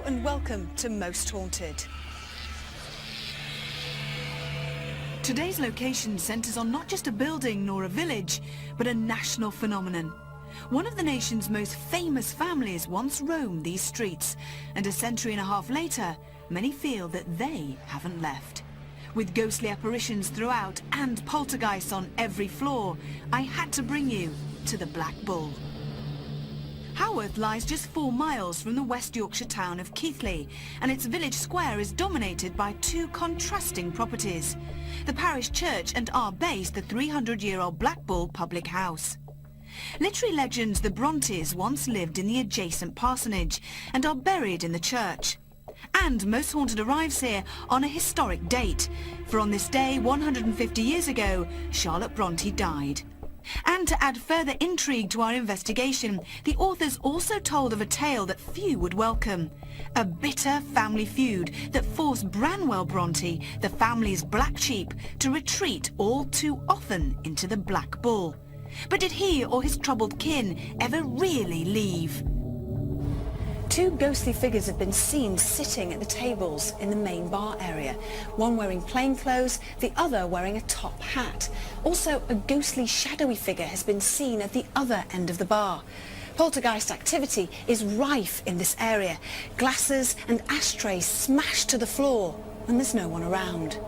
Hello and welcome to Most Haunted. Today's location centres on not just a building nor a village, but a national phenomenon. One of the nation's most famous families once roamed these streets, and a century and a half later, many feel that they haven't left. With ghostly apparitions throughout and poltergeists on every floor, I had to bring you to the Black Bull. Haworth lies just 4 miles from the West Yorkshire town of Keighley, and its village square is dominated by 2 contrasting properties: the parish church and our base, the 300-year-old Black Bull public house. Literary legends the Brontes once lived in the adjacent parsonage and are buried in the church. And Most Haunted arrives here on a historic date, for on this day 150 years ago, Charlotte Bronte died. And to add further intrigue to our investigation, the authors also told of a tale that few would welcome. A bitter family feud that forced Branwell Bronte, the family's black sheep, to retreat all too often into the Black Bull. But did he or his troubled kin ever really leave? 2 ghostly figures have been seen sitting at the tables in the main bar area. One wearing plain clothes, the other wearing a top hat. Also, a ghostly shadowy figure has been seen at the other end of the bar. Poltergeist activity is rife in this area. Glasses and ashtrays smashed to the floor, and there's no one around.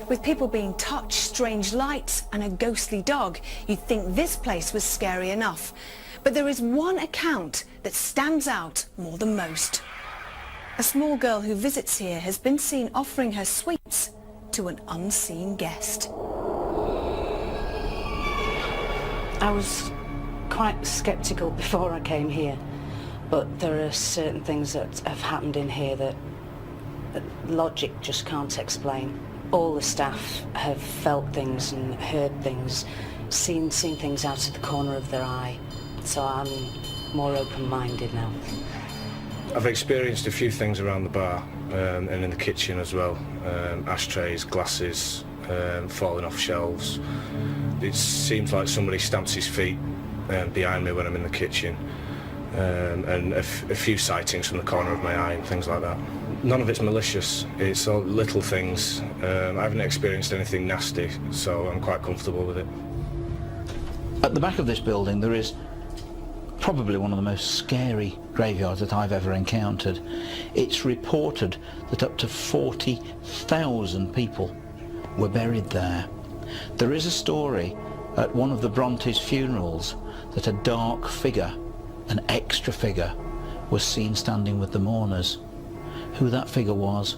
With people being touched, strange lights and a ghostly dog, you'd think this place was scary enough. But there is one account that stands out more than most. A small girl who visits here has been seen offering her sweets to an unseen guest. I was quite sceptical before I came here, but there are certain things that have happened in here that logic just can't explain. All the staff have felt things and heard things, seen things out of the corner of their eye. So I'm more open-minded now. I've experienced a few things around the bar and in the kitchen as well. Ashtrays, glasses, falling off shelves. It seems like somebody stamps his feet behind me when I'm in the kitchen. And a few sightings from the corner of my eye and things like that. None of it's malicious, it's all little things. I haven't experienced anything nasty, so I'm quite comfortable with it. At the back of this building there is probably one of the most scary graveyards that I've ever encountered. It's reported that up to 40,000 people were buried there. There is a story at one of the Brontes' funerals that a dark figure, an extra figure, was seen standing with the mourners. Who that figure was,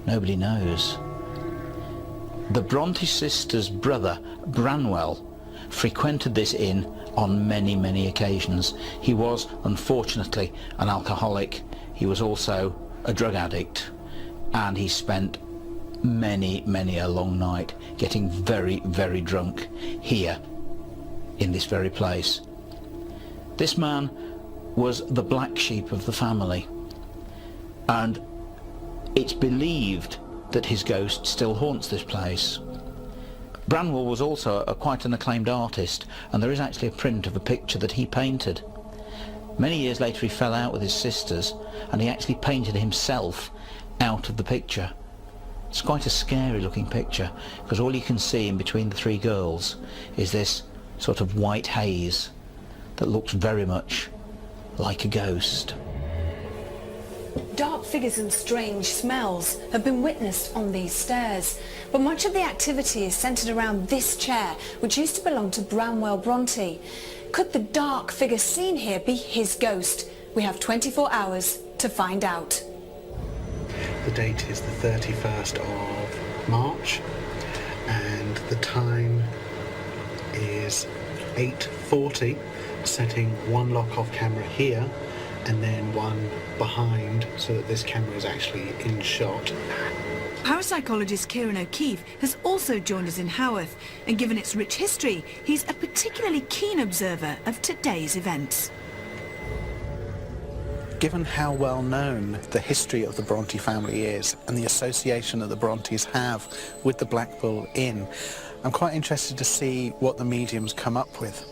nobody knows. The Bronte sisters' brother, Branwell, frequented this inn on many occasions. He was, unfortunately, an alcoholic. He was also a drug addict, and he spent many a long night getting very drunk here in this very place. This man was the black sheep of the family, and it's believed that his ghost still haunts this place. Branwell was also quite an acclaimed artist, and there is actually a print of a picture that he painted. Many years later he fell out with his sisters, and he actually painted himself out of the picture. It's quite a scary looking picture, because all you can see in between the 3 girls is this sort of white haze that looks very much like a ghost. Dark figures and strange smells have been witnessed on these stairs, but much of the activity is centred around this chair, which used to belong to Branwell Bronte. Could the dark figure seen here be his ghost? We have 24 hours to find out. The date is the 31st of March, and the time is 8:40, setting 1 lock-off camera here and then 1 behind, so that this camera is actually in shot. Parapsychologist Kieran O'Keefe has also joined us in Haworth, and given its rich history, he's a particularly keen observer of today's events. Given how well known the history of the Bronte family is and the association that the Brontes have with the Black Bull Inn, I'm quite interested to see what the mediums come up with.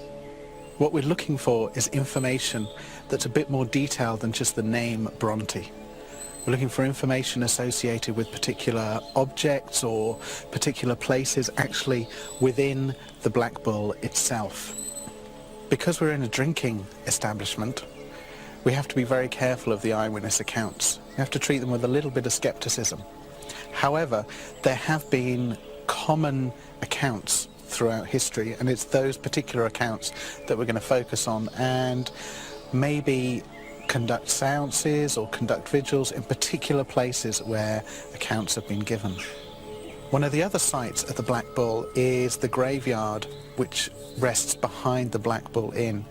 What we're looking for is information that's a bit more detailed than just the name Bronte. We're looking for information associated with particular objects or particular places actually within the Black Bull itself. Because we're in a drinking establishment, we have to be very careful of the eyewitness accounts. We have to treat them with a little bit of skepticism. However, there have been common accounts throughout history, and it's those particular accounts that we're going to focus on and maybe conduct seances or conduct vigils in particular places where accounts have been given. One of the other sites at the Black Bull is the graveyard which rests behind the Black Bull Inn.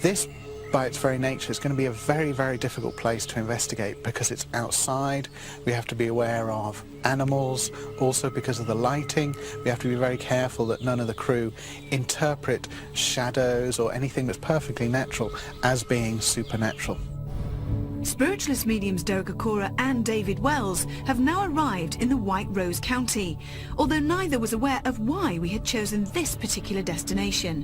This, by its very nature, is going to be a very, very difficult place to investigate because it's outside. We have to be aware of animals. Also, because of the lighting, we have to be very careful that none of the crew interpret shadows or anything that's perfectly natural as being supernatural. Spiritualist mediums Derek Okora and David Wells have now arrived in the White Rose County, although neither was aware of why we had chosen this particular destination.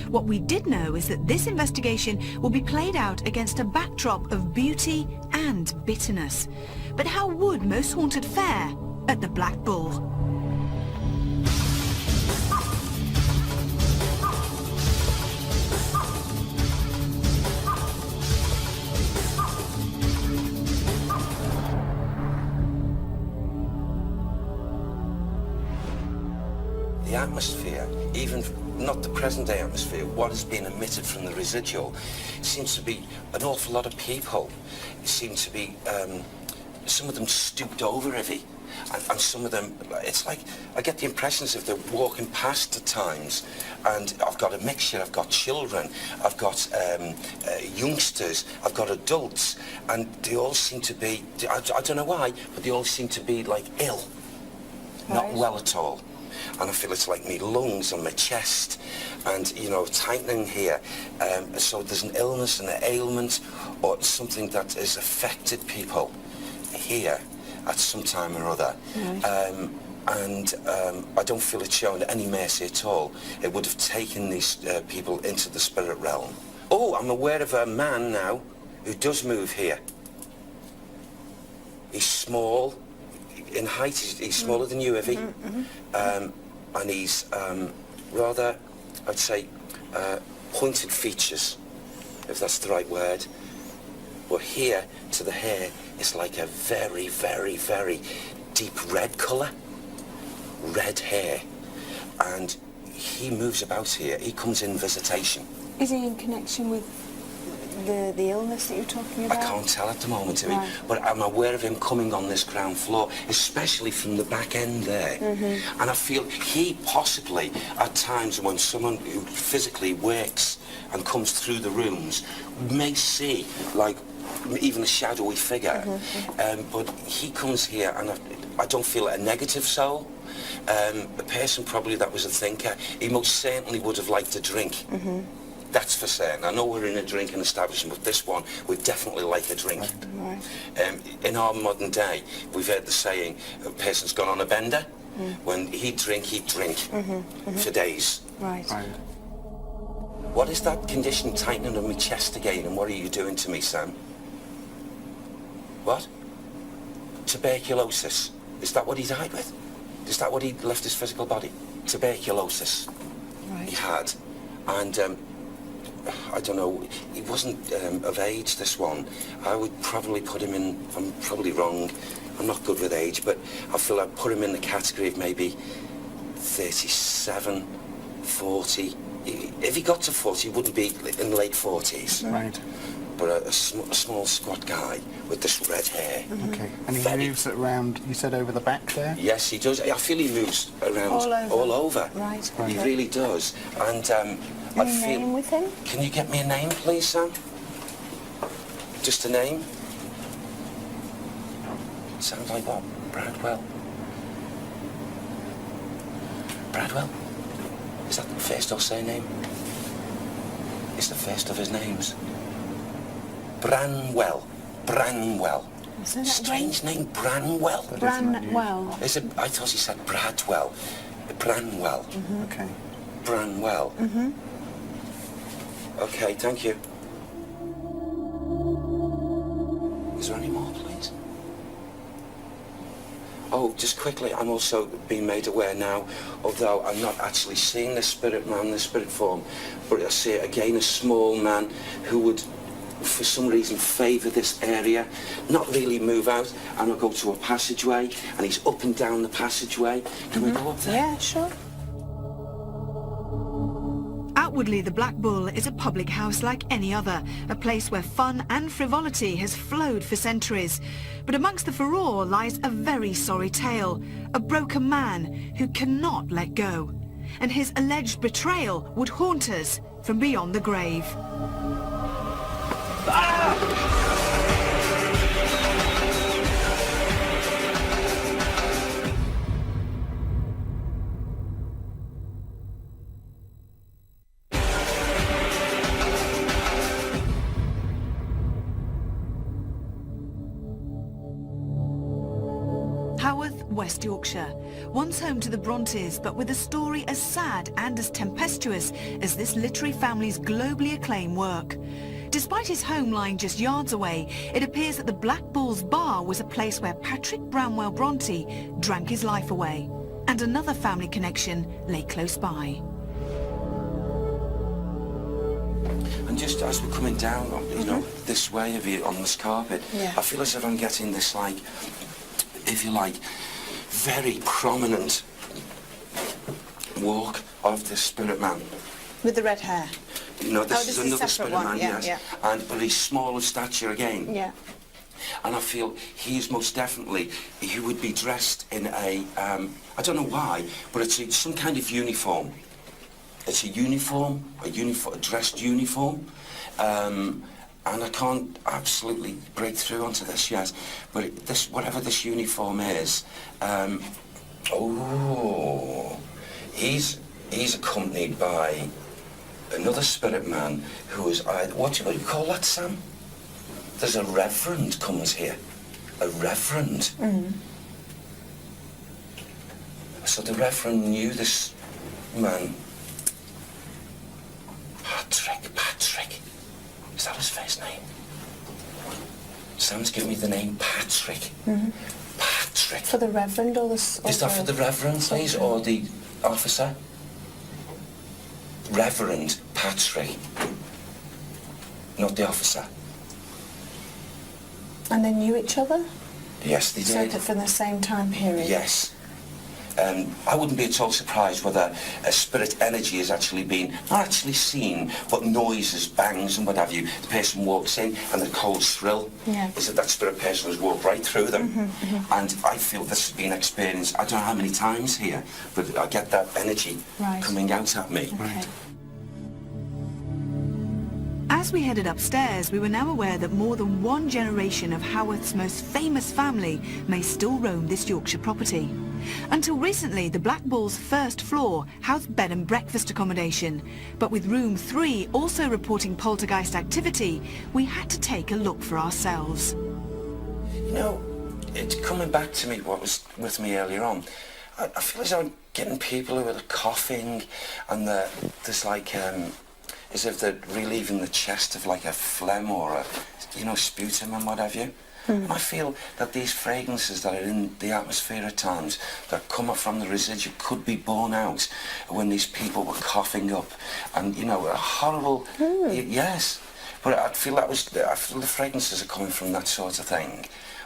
What we did know is that this investigation will be played out against a backdrop of beauty and bitterness. But how would most haunted fare at the Black Bull? The atmosphere, even not the present day atmosphere, what has been emitted from the residual, seems to be an awful lot of people. It seems to be, some of them stooped over Ivy, and some of them, it's like, I get the impression as if they're walking past at times, and I've got a mixture, I've got children, I've got youngsters, I've got adults, and they all seem to be, I don't know why, but they all seem to be like ill, not well at all. And I feel it's like my lungs and my chest and, you know, tightening here. So there's an illness and an ailment or something that has affected people here at some time or other. I don't feel it's shown any mercy at all. It would have taken these people into the spirit realm. Oh, I'm aware of a man now who does move here. He's small. In height, he's smaller than you, Ivy. And he's rather, I'd say, pointed features, if that's the right word. But here, to the hair, it's like a very, very, very deep red colour. Red hair. And he moves about here. He comes in visitation. Is he in connection with the illness that you're talking about? I can't tell at the moment, Ivy, but I'm aware of him coming on this ground floor, especially from the back end there. And I feel he possibly, at times when someone who physically works and comes through the rooms, may see, like, even a shadowy figure. But he comes here and I don't feel a negative soul. A person probably that was a thinker. He most certainly would have liked a drink. That's for certain. I know we're in a drinking establishment, but this one, we definitely like a drink. In our modern day, we've heard the saying, a person's gone on a bender. When he'd drink for days. What is that condition tightening of my chest again, and what are you doing to me, Sam? What? Tuberculosis. Is that what he died with? Is that what he left his physical body? Tuberculosis. He had. And I don't know, he wasn't of age, this one. I would probably put him in, I'm probably wrong, I'm not good with age, but I feel I'd put him in the category of maybe 37, 40. If he got to 40, he wouldn't be in the late 40s. But a small, squat guy with this red hair. Okay, and he moves around, you said over the back there? Yes, he does. I feel he moves around all over. He really does. And I feel... name with him? Can you get me a name, please, Sam? Just a name? Sounds like what? Bradwell. Bradwell? Is that the first or surname? It's the first of his names. Branwell. Branwell. Strange name, Branwell. Branwell. Is it? I thought he said Bradwell. Branwell. Okay. Branwell. Okay, thank you. Is there any more, please? Oh, just quickly, I'm also being made aware now, although I'm not actually seeing the spirit man, the spirit form, but I see it again, a small man who would, for some reason, favour this area, not really move out, and I'll go to a passageway, and he's up and down the passageway. Can we go up there? Yeah, sure. Outwardly, the Black Bull is a public house like any other, a place where fun and frivolity has flowed for centuries. But amongst the furore lies a very sorry tale, a broken man who cannot let go. And his alleged betrayal would haunt us from beyond the grave. Haworth, West Yorkshire, once home to the Brontes, but with a story as sad and as tempestuous as this literary family's globally acclaimed work. Despite his home lying just yards away, it appears that the Black Bull's bar was a place where Patrick Bramwell Bronte drank his life away. And another family connection lay close by. And just as we're coming down, you know, this way of you on this carpet, Yeah. I feel as if I'm getting this, like, if you like, very prominent walk of the spirit man. With the red hair. You know, this this is is a another separate spirit one, man, yeah, yes. yeah. But he's small of stature again. Yeah. And I feel he's most definitely, he would be dressed in a, I don't know why, but it's some kind of uniform. It's a uniform, a dressed uniform. And I can't absolutely break through onto this yet, but this, whatever this uniform is, he's accompanied by another spirit man who is, what do you call that, Sam? There's a reverend comes here, a reverend. So the reverend knew this man. Patrick. Is that his first name? Sam's given me the name Patrick. Patrick. For the reverend or the... Is that for the reverend, please, or the officer? Reverend Patrick. Not the officer. And they knew each other? Yes, they So did. from the same time period? Yes. I wouldn't be at all surprised whether a spirit energy is actually being, not actually seen, but noises, bangs and what have you. The person walks in and the cold thrill is that spirit person has walked right through them. And I feel this has been experienced, I don't know how many times here, but I get that energy coming out at me. Okay. As we headed upstairs, we were now aware that more than one generation of Haworth's most famous family may still roam this Yorkshire property. Until recently, the Black Bull's first floor housed bed and breakfast accommodation, but with room 3 also reporting poltergeist activity, we had to take a look for ourselves. You know, it's coming back to me what was with me earlier on. I feel as though I'm getting people who are coughing and there's like, as if they're relieving the chest of like a phlegm or a, you know, sputum and what have you. And I feel that these fragrances that are in the atmosphere at times that come up from the residue could be borne out when these people were coughing up and, you know, a horrible, yes. But I feel I feel the fragrances are coming from that sort of thing,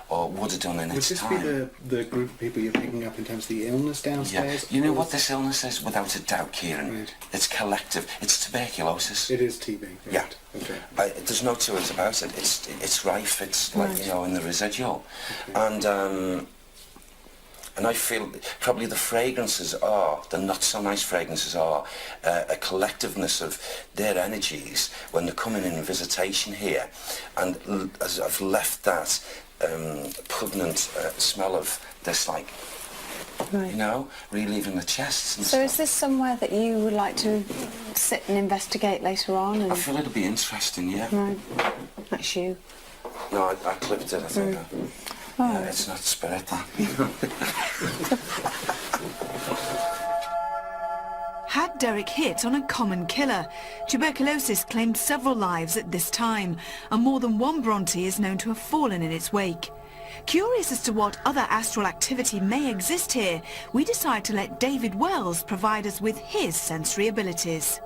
or would have done in its time. Would this be the group of people you're picking up in terms of the illness downstairs? Yeah. You know what this illness is? Without a doubt, Kieran. Right. It's collective. It's tuberculosis. It is TB. Right. Yeah. Okay. There's no two ways about it. It's rife. It's like, you know, in the residual. Okay. And I feel probably the fragrances are, the not so nice fragrances are, a collectiveness of their energies when they're coming in visitation here, and as I've left that pungent smell of this, like, you know, relieving the chests and So stuff. is this somewhere that you would like to sit and investigate later on? And... I feel it'll be interesting, yeah. Right. That's you. No, I clipped it, I think. Yeah, it's not spirit, that. Had Derek hit on a common killer? Tuberculosis claimed several lives at this time, and more than one Bronte is known to have fallen in its wake. Curious as to what other astral activity may exist here, we decide to let David Wells provide us with his sensory abilities.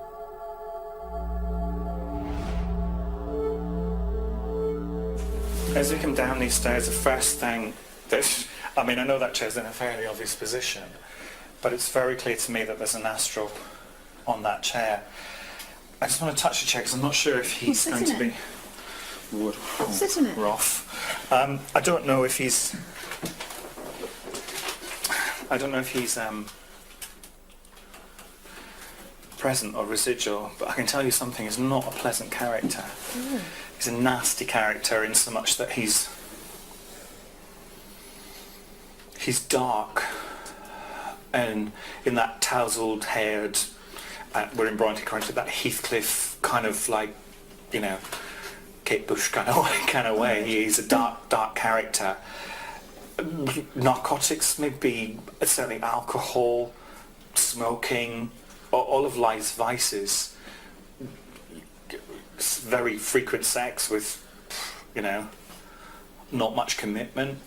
As we come down these stairs, the first thing that, I mean, I know that chair's in a fairly obvious position, but it's very clear to me that there's an astral on that chair. I just want to touch the chair because I'm not sure if he's going to be... Wood. Sit in it. Rough. I don't know if he's... present or residual, but I can tell you something, he's not a pleasant character. He's a nasty character in so much that he's dark, and in that tousled haired, we're in Bronte Country, that Heathcliff kind of like, you know, Kate Bush kind of way. He's a dark character. Narcotics, maybe, certainly alcohol, smoking, all of life's vices. Very frequent sex with, you know, not much commitment.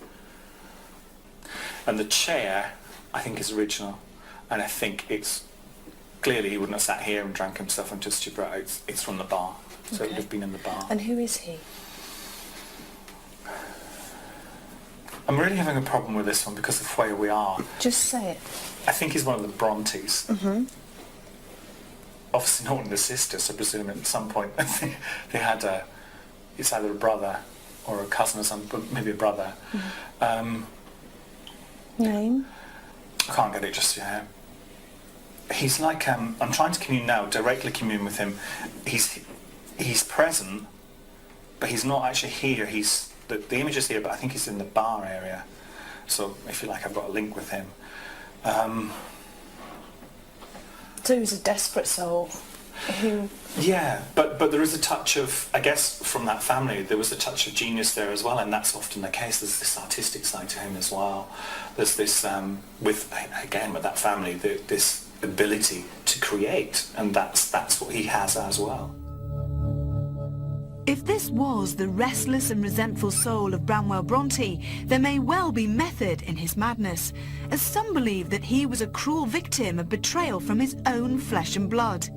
And the chair, I think, is original, and I think it's clearly he wouldn't have sat here and drank himself into stupor. It's from the bar, so it would have been in the bar. And who is he? I'm really having a problem with this one because of where we are. Just say it. I think he's one of the Brontes. Obviously not one of the sisters, I presume at some point they had it's either a brother or a cousin or something, but maybe a brother. Name? I can't get it just yet. He's like, I'm trying to commune now, directly commune with him. He's present, but he's not actually here. The image is here, but I think he's in the bar area. So if you like, I've got a link with him. So he's a desperate soul who... Yeah, but there is a touch of, I guess, from that family, there was a touch of genius there as well, and that's often the case. There's this artistic side to him as well. There's this, with that family, this ability to create, and that's what he has as well. If this was the restless and resentful soul of Branwell Bronte, there may well be method in his madness, as some believe that he was a cruel victim of betrayal from his own flesh and blood.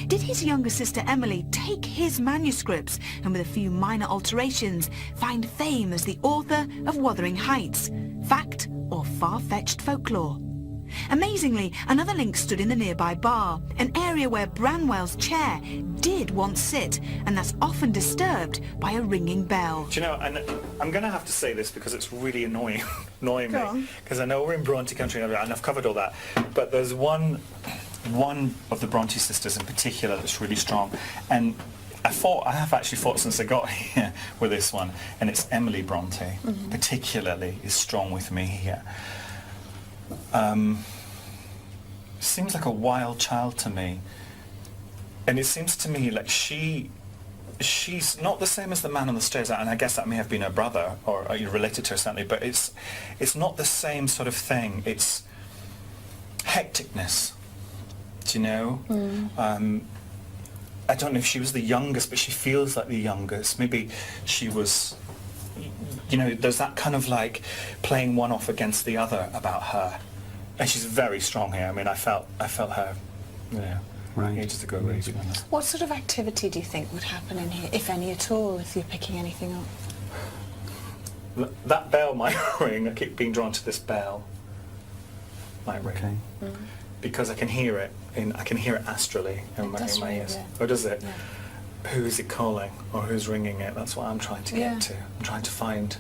Did his younger sister Emily take his manuscripts and with a few minor alterations find fame as the author of Wuthering Heights? Fact or far-fetched folklore? Amazingly, another link stood in the nearby bar, an area where Branwell's chair did once sit, and that's often disturbed by a ringing bell. Do you know, and I'm going to have to say this because it's really annoying me, because I know we're in Bronte Country and I've covered all that, but there's one of the Bronte sisters in particular that's really strong, and I have actually fought since I got here with this one, and it's Emily Bronte, particularly is strong with me here. Seems like a wild child to me, and it seems to me like she's not the same as the man on the stairs, and I guess that may have been her brother or related to her certainly, but it's not the same sort of thing. It's hecticness, do you know? I don't know if she was the youngest, but she feels like the youngest. Maybe she was, you know, there's that kind of like playing one off against the other about her. And she's very strong here. I mean, I felt her, you know, ages ago, really, to be honest. What sort of activity do you think would happen in here, if any at all, if you're picking anything up? That bell might ring. I keep being drawn to this bell. Might ring. Okay. Because I can hear it. I can hear it astrally in my ears. Yeah. Oh, does it? Yeah. Who is it calling, or who's ringing it? That's what I'm trying to get to. I'm trying to find.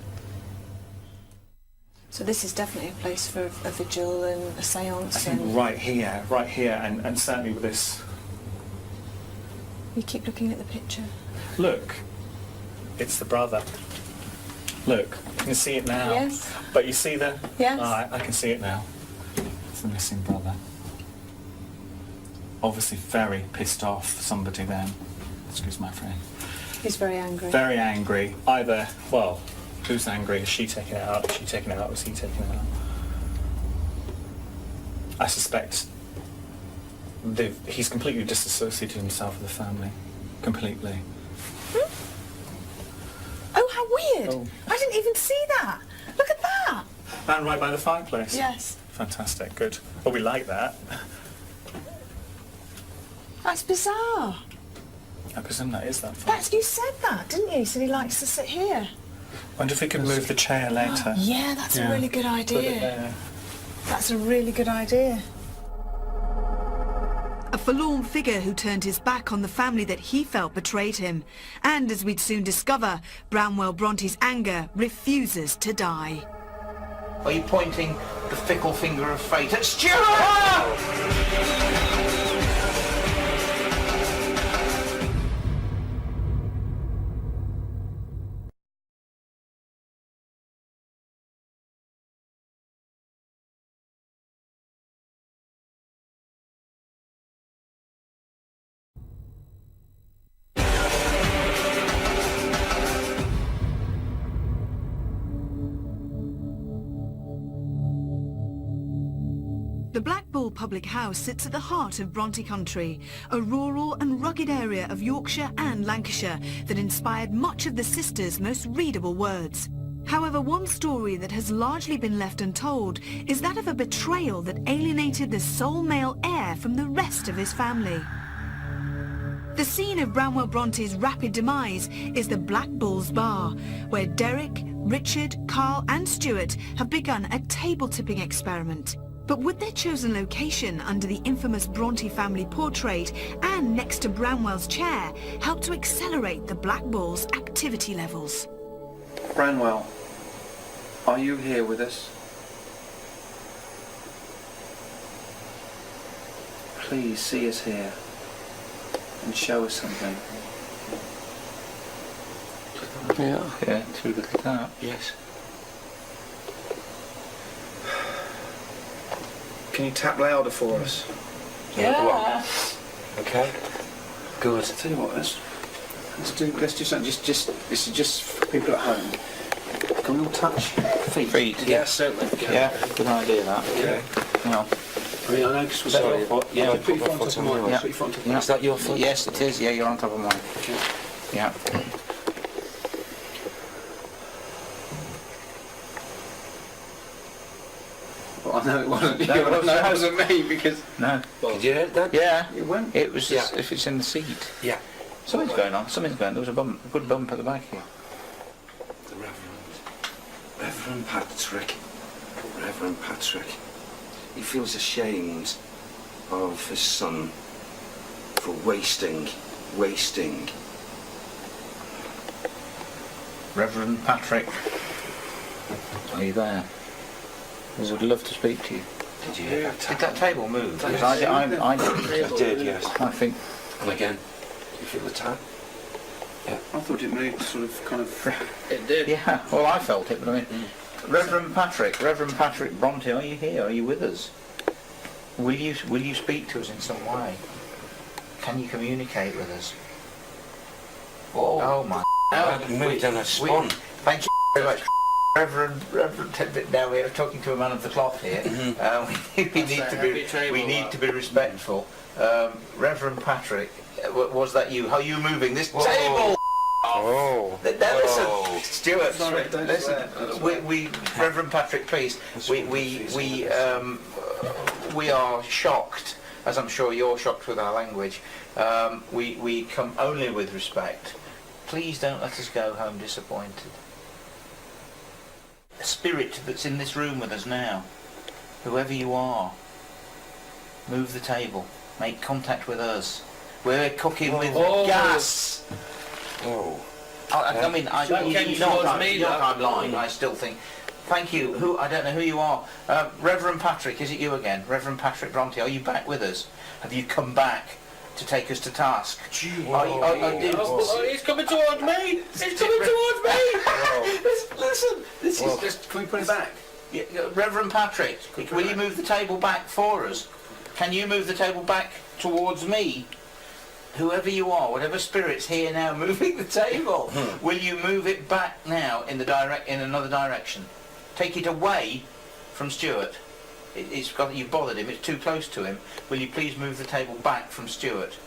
So this is definitely a place for a vigil and a séance. I think right here, and certainly with this. You keep looking at the picture. Look, it's the brother. Look, you can see it now. Yes. But you see the... Yes. Oh, I can see it now. It's the missing brother. Obviously very pissed off, somebody then. Excuse my friend. He's very angry. Very angry. Either, well, who's angry? Is she taking it out? Is she taking it out? Was he taking it out? I suspect he's completely disassociated himself with the family. Completely. Oh, how weird! Oh. I didn't even see that. And right by the fireplace? Yes. Fantastic, good. Well, we like that. That's bizarre. I presume that is that far. You said that, didn't you? You said he likes to sit here. Wonder if we could move the chair later. Yeah, that's a really good Put it idea. there. That's a really good idea. A forlorn figure who turned his back on the family that he felt betrayed him. And as we'd soon discover, Branwell Bronte's anger refuses to die. Are you pointing the fickle finger of fate at Stuart? The Black Bull Public House sits at the heart of Bronte country, a rural and rugged area of Yorkshire and Lancashire that inspired much of the sisters' most readable words. However, one story that has largely been left untold is that of a betrayal that alienated the sole male heir from the rest of his family. The scene of Branwell Bronte's rapid demise is the Black Bull's Bar, where Derek, Richard, Carl and Stuart have begun a table-tipping experiment. But would their chosen location under the infamous Bronte family portrait and next to Branwell's chair help to accelerate the Black Bull's activity levels? Branwell, are you here with us? Please see us here and show us something. Yeah, to look at that. Yes. Can you tap louder for us? Yeah. Okay. Good. Tell you what, let's do something. This is just for people at home. Can we all touch feet? Feet. Yeah, certainly. Okay. Yeah, good idea that. Okay. Yeah. I mean, I know because we're Sorry, but yeah, put your put my foot foot on on mine. yours. Put your foot on top of Yeah. mine. Is that your foot? Yes, it is. Yeah, you're on top of mine. Okay. Yeah. Well, I know it wasn't you. No, it wasn't. It wasn't me because. No. Did you hear that? Yeah. It went. It was Yeah. as if it's in the seat. Yeah. Something's going on. Something's going on. There was a bump, a good bump at the back here. The Reverend Patrick. Reverend Patrick. He feels ashamed of his son for wasting. Reverend Patrick, are you there? We would love to speak to you. Did you hear that? Did that table move? Because I didn't. It did, yes. I think. And again, do you feel the tap? Yeah. I thought it moved sort of kind of. It did. Yeah. Well, I felt it, but I mean, Reverend Patrick Bronte, are you here? Are you with us? Will you speak to us in some way? Can you communicate with us? Oh my! Moved on a spawn. Thank you very much, Reverend. Now we're talking to a man of the cloth here. We need to be respectful. Reverend Patrick, was that you? How are you moving this table? Oh. Now listen, Stuart. Sorry, don't Listen. swear. We Reverend Patrick, please. We are shocked, as I'm sure you're shocked with our language. We come only with respect. Please don't let us go home disappointed. The spirit that's in this room with us now, whoever you are, move the table, make contact with us. We're cooking with gas. Oh. I mean, you know I'm lying. I still think. Thank you. I don't know who you are. Reverend Patrick, is it you again? Reverend Patrick Bronte, are you back with us? Have you come back to take us to task? He's coming towards me! He's coming towards me! Listen, this is Just, can we put it back? Reverend Patrick, will you move the table back for us? Can you move the table back towards me? Whoever you are, whatever spirit's here now moving the table, will you move it back now in another direction? Take it away from Stuart. You've bothered him, it's too close to him. Will you please move the table back from Stuart?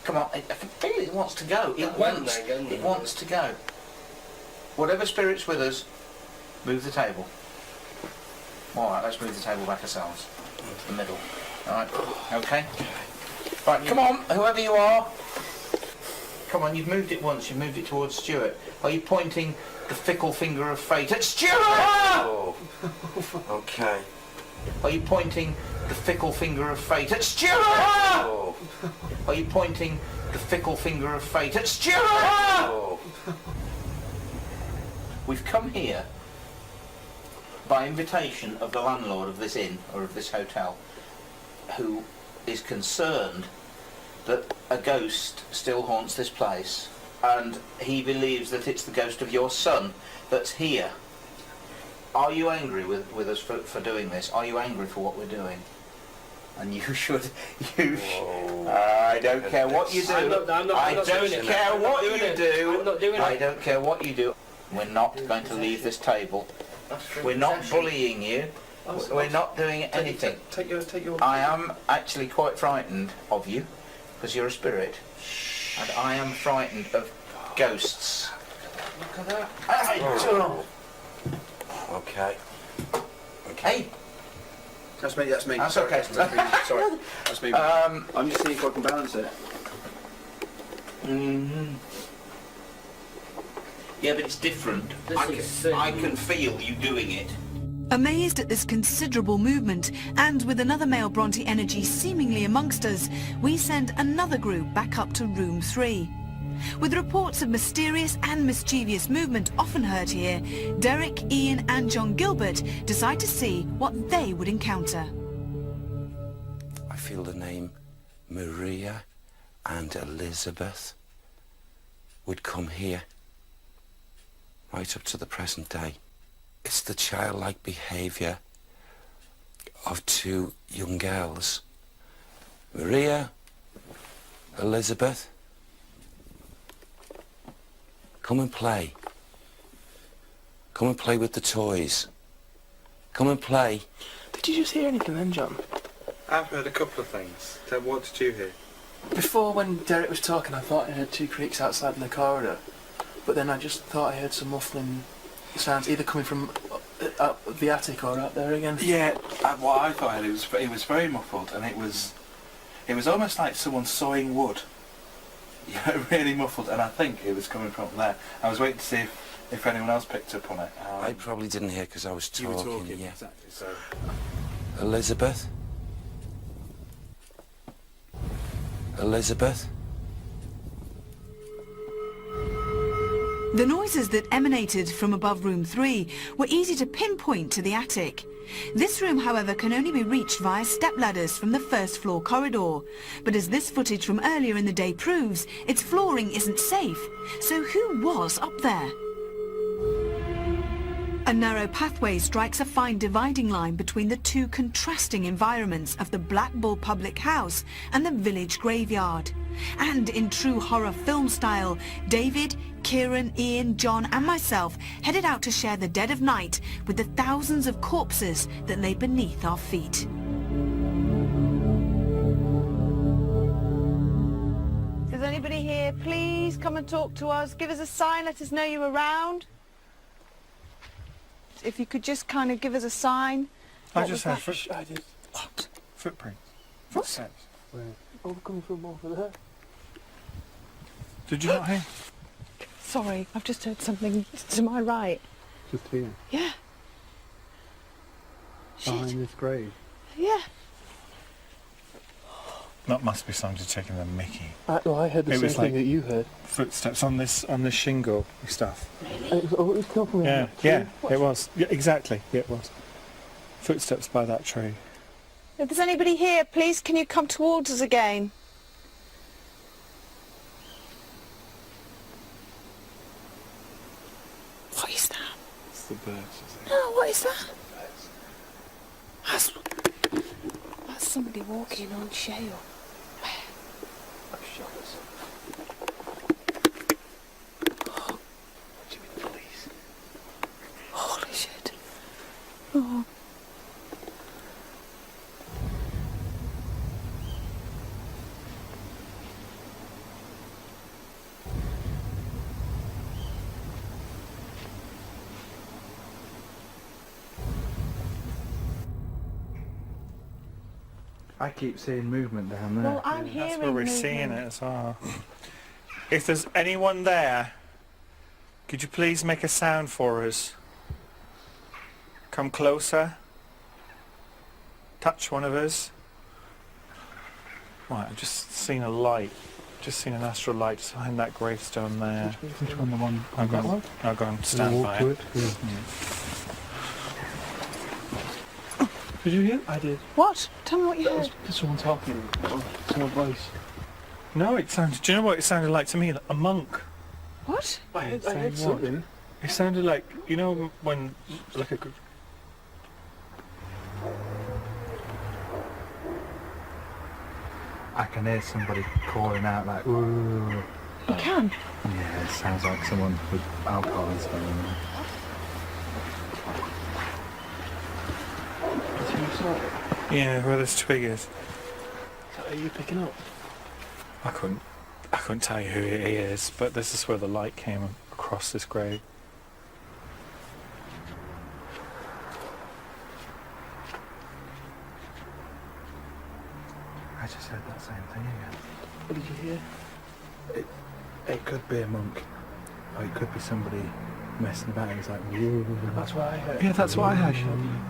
Come on, I can feel it wants to go. It wants to go. Whatever spirit's with us, Move the table. Alright, let's move the table back ourselves. To the middle. Alright, okay? Right, come on, whoever you are. Come on, you've moved it once, you've moved it towards Stuart. Are you pointing the fickle finger of fate at Stuart? Oh. Okay. Are you pointing the fickle finger of fate at Stuart? Oh. Are you pointing the fickle finger of fate at Stuart? Oh. We've come here by invitation of the landlord of this inn, or of this hotel, who is concerned that a ghost still haunts this place, and he believes that it's the ghost of your son that's here. Are you angry with us for doing this? Are you angry for what we're doing? And you should, I don't care what you do. I'm not I don't doing it. care I'm not what doing you it. do. I'm not doing it. I don't care what you do. We're not going to leave this table. We're not bullying you. We're not doing anything. Take your. I am actually quite frightened of you, because you're a spirit, and I am frightened of ghosts. Look at that. Oh. Okay. Hey, That's me. That's me. That's Sorry, okay. That's me. Sorry. That's me. I'm just seeing if I can balance it. yeah, but it's different. I can feel you doing it. Amazed at this considerable movement, and with another male Bronte energy seemingly amongst us, we send another group back up to room 3. With reports of mysterious and mischievous movement often heard here, Derek, Ian and John Gilbert decide to see what they would encounter. I feel the name Maria and Elizabeth would come here right up to the present day. It's the childlike behaviour of two young girls. Maria, Elizabeth, come and play. Come and play with the toys. Come and play. Did you just hear anything then, John? I've heard a couple of things. What did you hear? Before, when Derek was talking, I thought I heard 2 creaks outside in the corridor. But then I just thought I heard some muffling sounds, either coming from up the attic or out there again. Yeah, what I thought it was very muffled, and it was almost like someone sawing wood. Yeah, really muffled, and I think it was coming from there. I was waiting to see if anyone else picked up on it. I probably didn't hear because I was talking. You were talking, yeah. exactly. So. Elizabeth? Elizabeth? The noises that emanated from above room 3 were easy to pinpoint to the attic. This room, however, can only be reached via stepladders from the first floor corridor. But as this footage from earlier in the day proves, its flooring isn't safe. So who was up there? A narrow pathway strikes a fine dividing line between the two contrasting environments of the Black Bull Public House and the village graveyard. And in true horror film style, David, Kieran, Ian, John and myself headed out to share the dead of night with the thousands of corpses that lay beneath our feet. If there's anybody here, please come and talk to us. Give us a sign, let us know you're around. If you could just kind of give us a sign. I just heard footprints. Footsteps. Oh, we're coming from over there. Did you not hear? Sorry, I've just heard something to my right. Just here, Yeah. behind this grave. Yeah. That must be somebody taking the mickey. I heard the It same was thing like- that you heard. Footsteps on this shingle stuff. It was coming from Yeah, that tree. yeah, it was. Yeah, exactly, yeah, it was. Footsteps by that tree. If there's anybody here, please can you come towards us again? What is that? It's the birds, isn't it? No, what is that? That's somebody walking on shale. Holy shit. Oh. I keep seeing movement down there. Well, I'm hearing That's where we're movement. seeing it as well. If there's anyone there, could you please make a sound for us? Come closer. Touch one of us. Right, I've just seen a light. Just seen an astral light just behind that gravestone there. Which one? The one? I'll go and stand by it. Did you hear? I did. What? Tell me what you heard. Someone talking. Someone's voice. No, it sounded... Do you know what it sounded like to me? Like a monk. What? I heard something. It sounded like, you know, when... like a... I can hear somebody calling out like, ooh. You can? Yeah, it sounds like someone with alcohol and stuff in there. Yeah, where this twig is. Are you picking up? I couldn't tell you who he is, but this is where the light came across this grave. I just heard that same thing again. What did you hear? It could be a monk, or it could be somebody messing about. It's like, ooh. That's what I heard. Yeah, that's what I heard.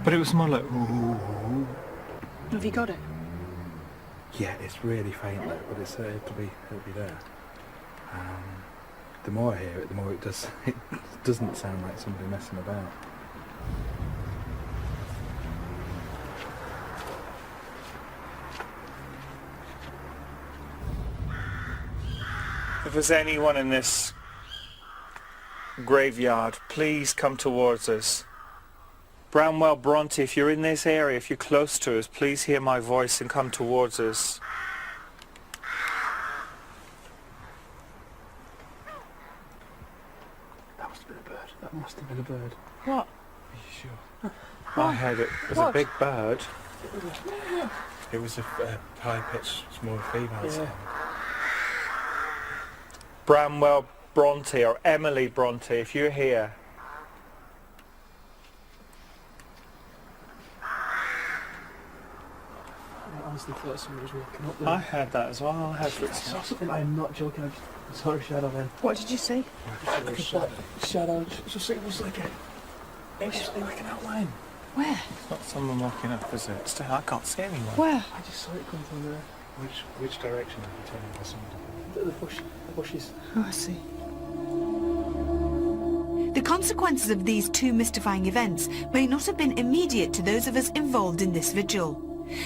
But it was more like, ooh. Have you got it? Yeah, it's really faint though, but it'll be there. The more I hear it, the more it does. It doesn't sound like somebody messing about. If there's anyone in this graveyard, please come towards us. Bramwell, Bronte, if you're in this area, if you're close to us, please hear my voice and come towards us. That must have been a bird. That must have been a bird. What? Are you sure? I heard it was What? a big bird. It was a high-pitched, small female sound. Bramwell, Bronte, or Emily Bronte, if you're here. I honestly thought someone was walking up there. I heard that as well. I heard I saw something. I'm not joking. I saw a shadow then. What did you see? Shadow. It was like an outline. Where? It's not someone walking up, is it? Still, I can't see anyone. Where? I just saw it come from there. Which direction did you tell me was somebody? The bushes. Oh, I see. The consequences of these two mystifying events may not have been immediate to those of us involved in this vigil.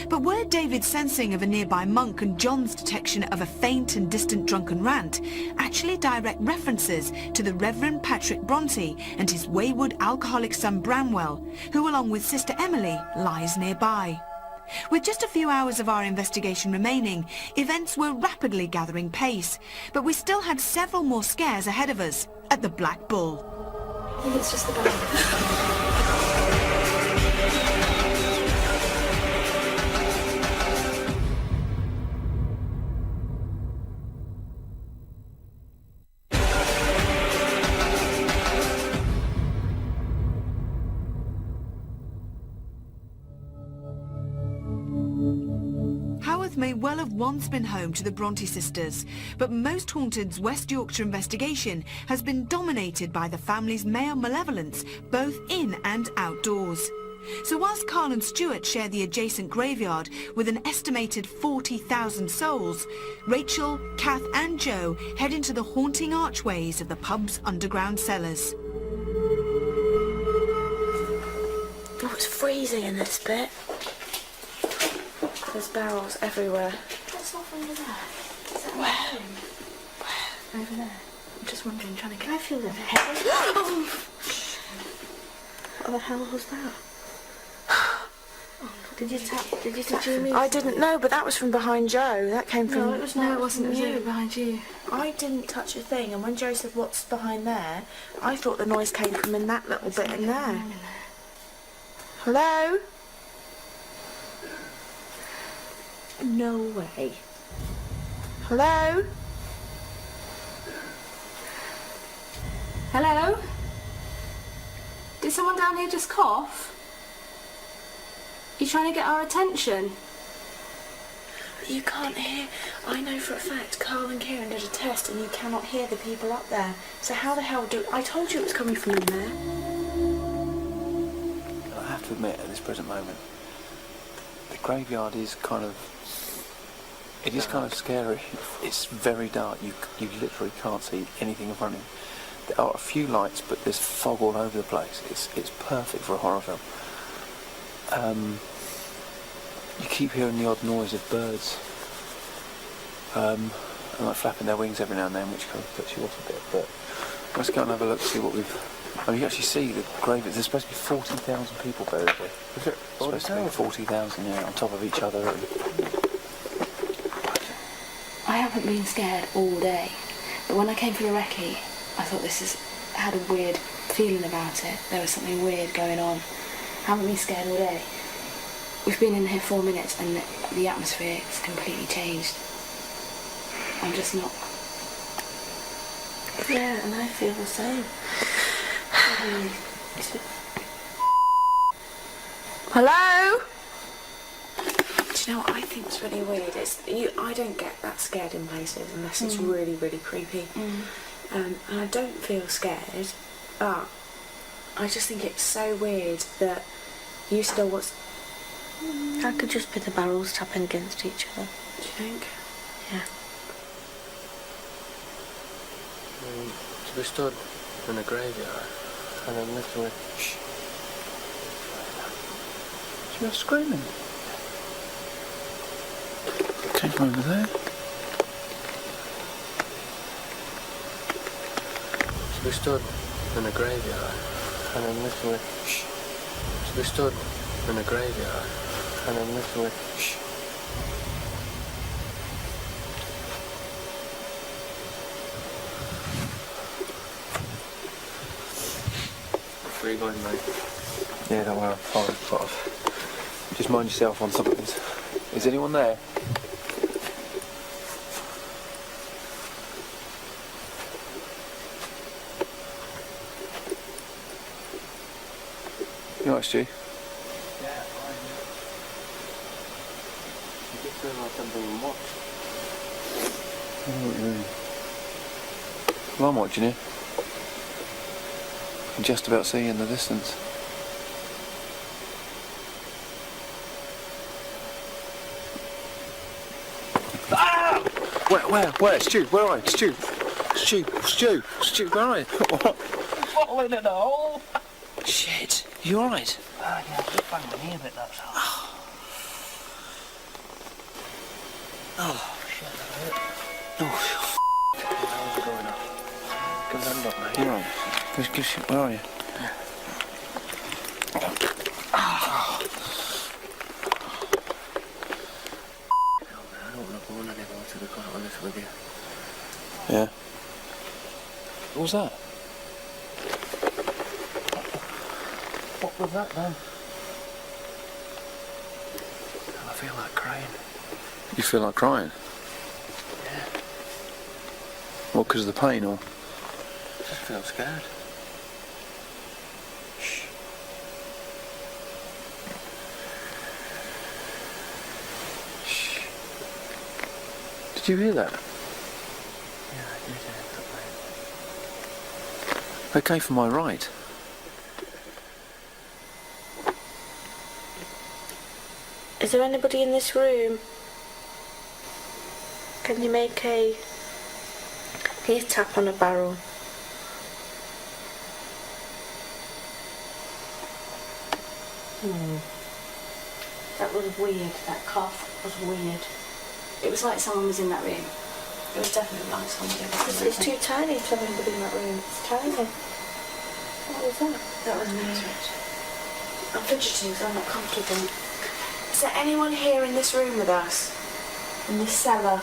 But were David's sensing of a nearby monk and John's detection of a faint and distant drunken rant actually direct references to the Reverend Patrick Bronte and his wayward alcoholic son Bramwell, who along with Sister Emily lies nearby? With just a few hours of our investigation remaining, events were rapidly gathering pace, but we still had several more scares ahead of us at the Black Bull. I think it's just the bag. May well have once been home to the Bronte sisters, but most Haunted's West Yorkshire investigation has been dominated by the family's male malevolence, both in and outdoors. So whilst Carl and Stuart share the adjacent graveyard with an estimated 40,000 souls, Rachel, Kath and Joe head into the haunting archways of the pub's underground cellars. Oh, it's freezing in this bit. There's barrels everywhere. What's off under there? Is that where? Where? Over there. I'm just wondering, trying to get... Can I feel the head? Oh! What the hell was that? Did you touch me? I didn't know, but that was from behind Joe. That came from... No, it was not. No, it wasn't. It was behind you. I didn't touch a thing, and when Joe said, what's behind there, I thought the noise came from in that little bit in there. Hello? No way. Hello? Hello? Did someone down here just cough? You trying to get our attention? You can't hear. I know for a fact Carl and Kieran did a test and you cannot hear the people up there. So how the hell do... I told you it was coming from in there. I have to admit, at this present moment, the graveyard is kind of... It is kind of scary. It's very dark. You literally can't see anything in front of you. There are a few lights, but there's fog all over the place. It's perfect for a horror film. You keep hearing the odd noise of birds, and like flapping their wings every now and then, which kind of puts you off a bit. But let's go and have a look, see what we've... Oh, you actually see the grave. There's supposed to be 40,000 people buried here. Is it? Supposed to be 40,000, yeah, on top of each other. I haven't been scared all day, but when I came for the recce, I thought had a weird feeling about it. There was something weird going on. I haven't been scared all day. We've been in here 4 minutes and the atmosphere has completely changed. I'm just not... Yeah, and I feel the same. Hello? Do you know what I think's really weird? I don't get that scared in places unless it's really, really creepy. And I don't feel scared, but I just think it's so weird that you still was... That could just be the barrels tapping against each other. Do you think? Yeah. To be stood in a graveyard and then literally... Shh. You're screaming. Came from over there. To be stood in a graveyard and then literally... Shh. To be stood in a graveyard and then literally... Shh. Where are you going, mate? Yeah, don't worry, I'm fine. Just mind yourself on some things. Is anyone there? You alright, Stu? Yeah, fine. You just feel like I'm being watched. I know what you mean. Well, I'm watching you. I can just about see you in the distance. Ah! Where? Stu, where are you? Stu, where are you? What? Falling in a hole! Shit, you alright? Yeah, I just banged my knee a bit, that's all. Oh, Shit, that hurt. oh, How's it going off? Give hand up, mate. you're right. Where are you? I don't know if I want to go to the quite honest with you. Yeah. What was that? What was that then? I feel like crying. You feel like crying? Yeah. What, because of the pain or? I just feel scared. Shh. Shh. Did you hear that? Yeah, I did hear that, mate. They came from my right. Is there anybody in this room? Can you make a... Can you tap on a barrel? That was weird, that cough was weird. It was like someone was in that room. It was definitely like someone in that room. It's too tiny to have anybody in that room. It's tiny. What was that? That was weird. I'm fidgeting because I'm not comfortable. Is there anyone here in this room with us? In this cellar?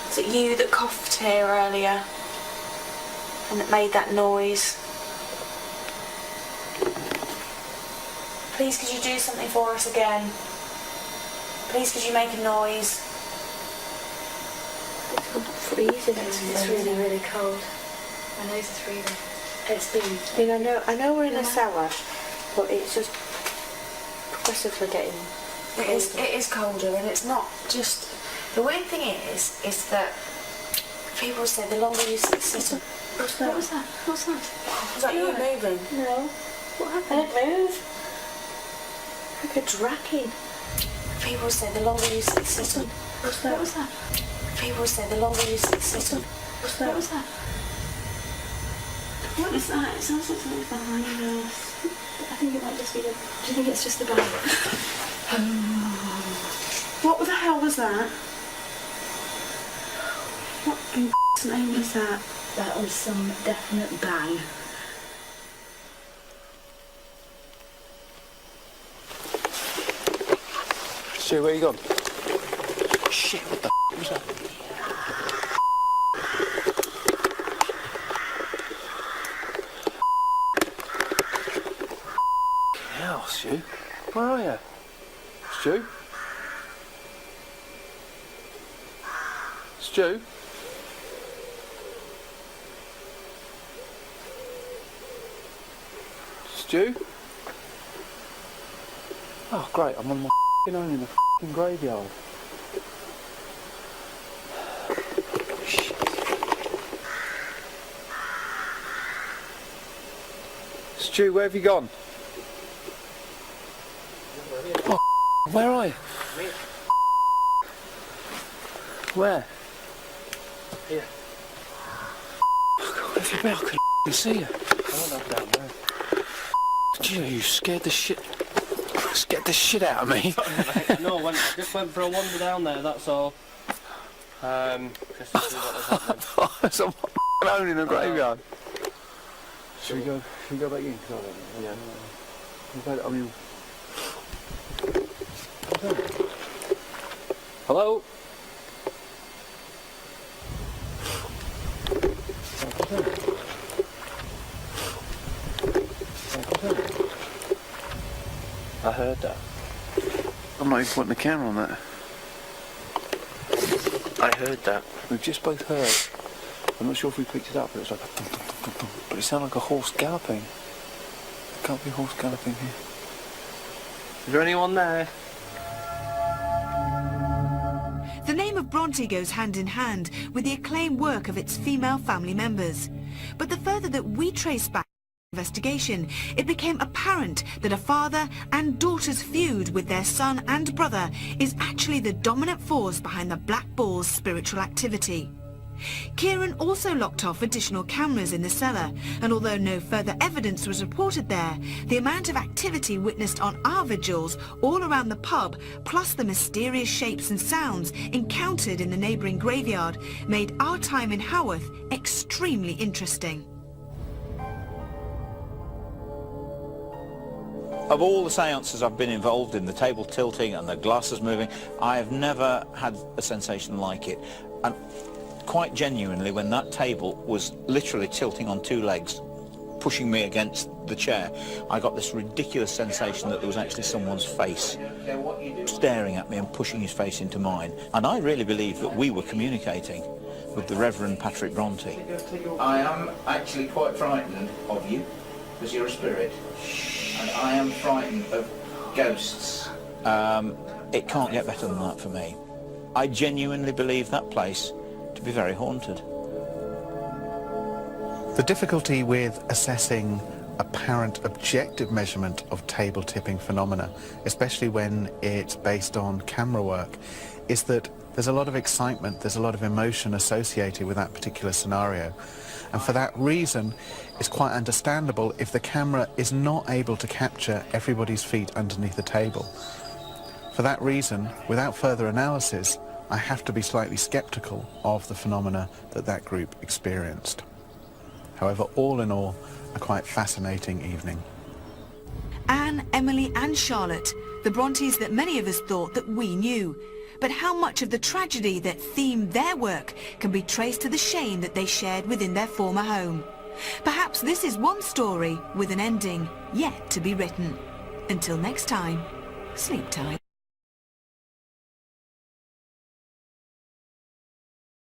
Is it you that coughed here earlier? And that made that noise? Please could you do something for us again? Please could you make a noise? It's freezing. It's really, really cold. My nose is freezing. It's been... I know we're in a cellar, but it's just progressively getting It is colder, and it's not just... The weird thing is that people say the longer you sit... What's that? What was that? What's that? Was that you moving? No. What happened? I didn't move. Like a dragon. People say the longer you sit... What's that? What was that? People say the longer you sit... What's that? What was that? What is that? It sounds like something's behind us. I think it might just be the... Do you think it's just the bag? What the hell was that? What in name was that? That was some definite bang. Stu, where you gone? Shit, what the was that? Hell, Stu. Where are you? Stu? Stu? Stu? Oh, great, I'm on my own in the graveyard. Shit. Stu, where have you gone? Oh, where are you? Where? Here. God, if you bet I couldn't see you. Oh, no, down there. Did you know you scared the shit out of me? No, I just went for a wander down there, that's all. Just to see what was happening. There's a alone in a graveyard. Should we go back in? Yeah. I mean... Hello? I heard that. I'm not even putting the camera on that. I heard that. We've just both heard. I'm not sure if we picked it up, but it was like a thump, thump, thump, thump. But it sounded like a horse galloping. There can't be a horse galloping here. Is there anyone there? The name of Bronte goes hand in hand with the acclaimed work of its female family members. But the further that we trace back the investigation, it became apparent that a father and daughter's feud with their son and brother is actually the dominant force behind the Black Bull's spiritual activity. Kieran also locked off additional cameras in the cellar, and although no further evidence was reported there, the amount of activity witnessed on our vigils all around the pub, plus the mysterious shapes and sounds encountered in the neighbouring graveyard, made our time in Haworth extremely interesting. Of all the seances I've been involved in, the table tilting and the glasses moving, I have never had a sensation like it. And quite genuinely, when that table was literally tilting on two legs, pushing me against the chair, I got this ridiculous sensation that there was actually someone's face staring at me and pushing his face into mine. And I really believe that we were communicating with the Reverend Patrick Bronte. I am actually quite frightened of you, because you're a spirit, and I am frightened of ghosts. It can't get better than that for me. I genuinely believe that place to be very haunted. The difficulty with assessing apparent objective measurement of table tipping phenomena, especially when it's based on camera work, is that there's a lot of excitement, there's a lot of emotion associated with that particular scenario. And for that reason, it's quite understandable if the camera is not able to capture everybody's feet underneath the table. For that reason, without further analysis, I have to be slightly sceptical of the phenomena that that group experienced. However, all in all, a quite fascinating evening. Anne, Emily and Charlotte, the Brontes that many of us thought that we knew. But how much of the tragedy that themed their work can be traced to the shame that they shared within their former home? Perhaps this is one story with an ending yet to be written. Until next time, sleep tight.